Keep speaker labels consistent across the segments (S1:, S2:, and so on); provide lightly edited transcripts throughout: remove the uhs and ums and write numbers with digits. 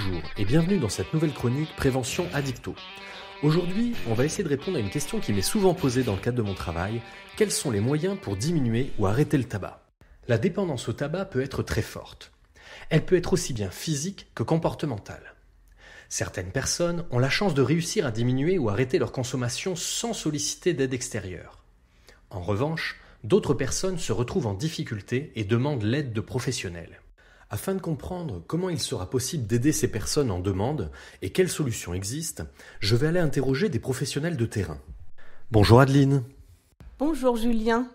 S1: Bonjour et bienvenue dans cette nouvelle chronique Prévention Addicto. Aujourd'hui, on va essayer de répondre à une question qui m'est souvent posée dans le cadre de mon travail. Quels sont les moyens pour diminuer ou arrêter le tabac ? La dépendance au tabac peut être très forte. Elle peut être aussi bien physique que comportementale. Certaines personnes ont la chance de réussir à diminuer ou arrêter leur consommation sans solliciter d'aide extérieure. En revanche, d'autres personnes se retrouvent en difficulté et demandent l'aide de professionnels. Afin de comprendre comment il sera possible d'aider ces personnes en demande et quelles solutions existent, je vais aller interroger des professionnels de terrain. Bonjour Adeline.
S2: Bonjour Julien.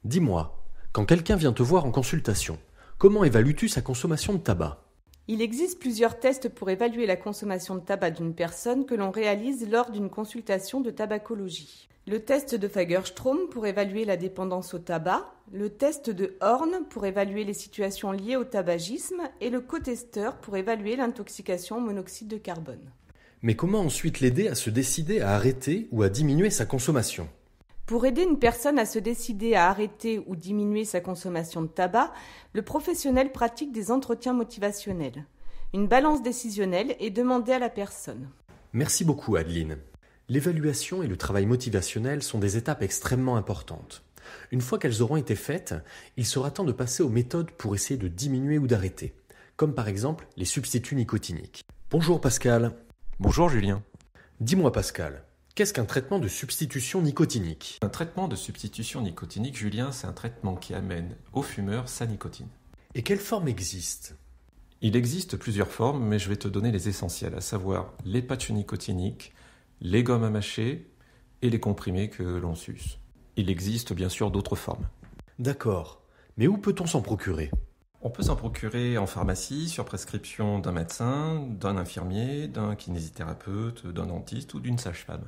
S1: Dis-moi, quand quelqu'un vient te voir en consultation, comment évalues-tu sa consommation de tabac ?
S2: Il existe plusieurs tests pour évaluer la consommation de tabac d'une personne que l'on réalise lors d'une consultation de tabacologie. Le test de Fagerström pour évaluer la dépendance au tabac, le test de Horn pour évaluer les situations liées au tabagisme et le cotesteur pour évaluer l'intoxication au monoxyde de carbone.
S1: Mais comment ensuite l'aider à se décider à arrêter ou à diminuer sa consommation ?
S2: Pour aider une personne à se décider à arrêter ou diminuer sa consommation de tabac, le professionnel pratique des entretiens motivationnels. Une balance décisionnelle est demandée à la personne.
S1: Merci beaucoup Adeline. L'évaluation et le travail motivationnel sont des étapes extrêmement importantes. Une fois qu'elles auront été faites, il sera temps de passer aux méthodes pour essayer de diminuer ou d'arrêter, comme par exemple les substituts nicotiniques. Bonjour Pascal.
S3: Bonjour Julien.
S1: Dis-moi Pascal, qu'est-ce qu'un traitement de substitution nicotinique ?
S3: Un traitement de substitution nicotinique, Julien, c'est un traitement qui amène aux fumeurs sa nicotine.
S1: Et quelle forme existe ?
S3: Il existe plusieurs formes, mais je vais te donner les essentiels, à savoir les patchs nicotiniques, les gommes à mâcher et les comprimés que l'on suce. Il existe bien sûr d'autres formes.
S1: D'accord, mais où peut-on s'en procurer ?
S3: On peut s'en procurer en pharmacie, sur prescription d'un médecin, d'un infirmier, d'un kinésithérapeute, d'un dentiste ou d'une sage-femme.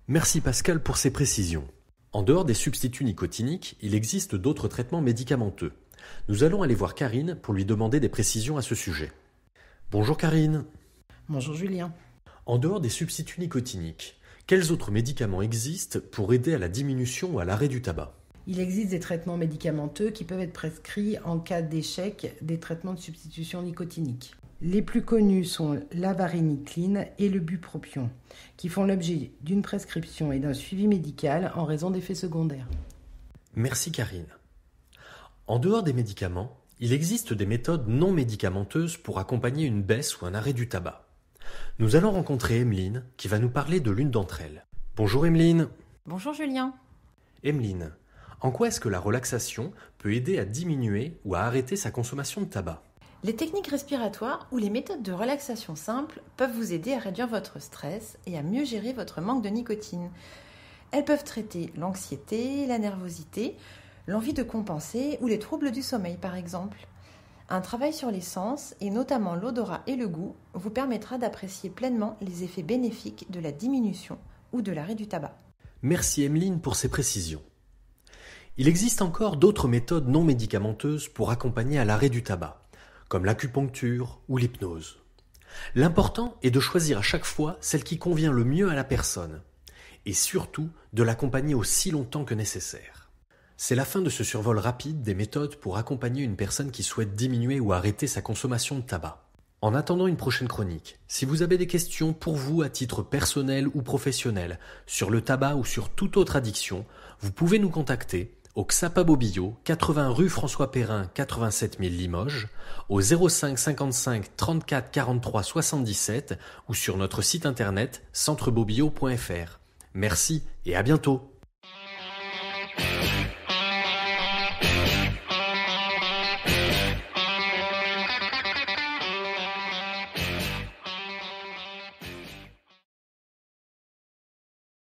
S1: Merci Pascal pour ces précisions. En dehors des substituts nicotiniques, il existe d'autres traitements médicamenteux. Nous allons aller voir Karine pour lui demander des précisions à ce sujet. Bonjour Karine.
S4: Bonjour Julien.
S1: En dehors des substituts nicotiniques, quels autres médicaments existent pour aider à la diminution ou à l'arrêt du tabac ?
S4: Il existe des traitements médicamenteux qui peuvent être prescrits en cas d'échec des traitements de substitution nicotinique. Les plus connus sont la varenicline et le bupropion, qui font l'objet d'une prescription et d'un suivi médical en raison d'effets secondaires.
S1: Merci Karine. En dehors des médicaments, il existe des méthodes non médicamenteuses pour accompagner une baisse ou un arrêt du tabac. Nous allons rencontrer Emeline qui va nous parler de l'une d'entre elles. Bonjour Emeline.
S5: Bonjour Julien.
S1: Emeline, en quoi est-ce que la relaxation peut aider à diminuer ou à arrêter sa consommation de tabac ?
S5: Les techniques respiratoires ou les méthodes de relaxation simples peuvent vous aider à réduire votre stress et à mieux gérer votre manque de nicotine. Elles peuvent traiter l'anxiété, la nervosité, l'envie de compenser ou les troubles du sommeil par exemple. Un travail sur les sens, et notamment l'odorat et le goût, vous permettra d'apprécier pleinement les effets bénéfiques de la diminution ou de l'arrêt du tabac.
S1: Merci Emeline pour ces précisions. Il existe encore d'autres méthodes non médicamenteuses pour accompagner à l'arrêt du tabac, comme l'acupuncture ou l'hypnose. L'important est de choisir à chaque fois celle qui convient le mieux à la personne, et surtout de l'accompagner aussi longtemps que nécessaire. C'est la fin de ce survol rapide des méthodes pour accompagner une personne qui souhaite diminuer ou arrêter sa consommation de tabac. En attendant une prochaine chronique, si vous avez des questions pour vous à titre personnel ou professionnel sur le tabac ou sur toute autre addiction, vous pouvez nous contacter au XAPA Bobillot, 80 rue François Perrin, 87 000 Limoges, au 05 55 34 43 77 ou sur notre site internet centrebobillot.fr. Merci et à bientôt.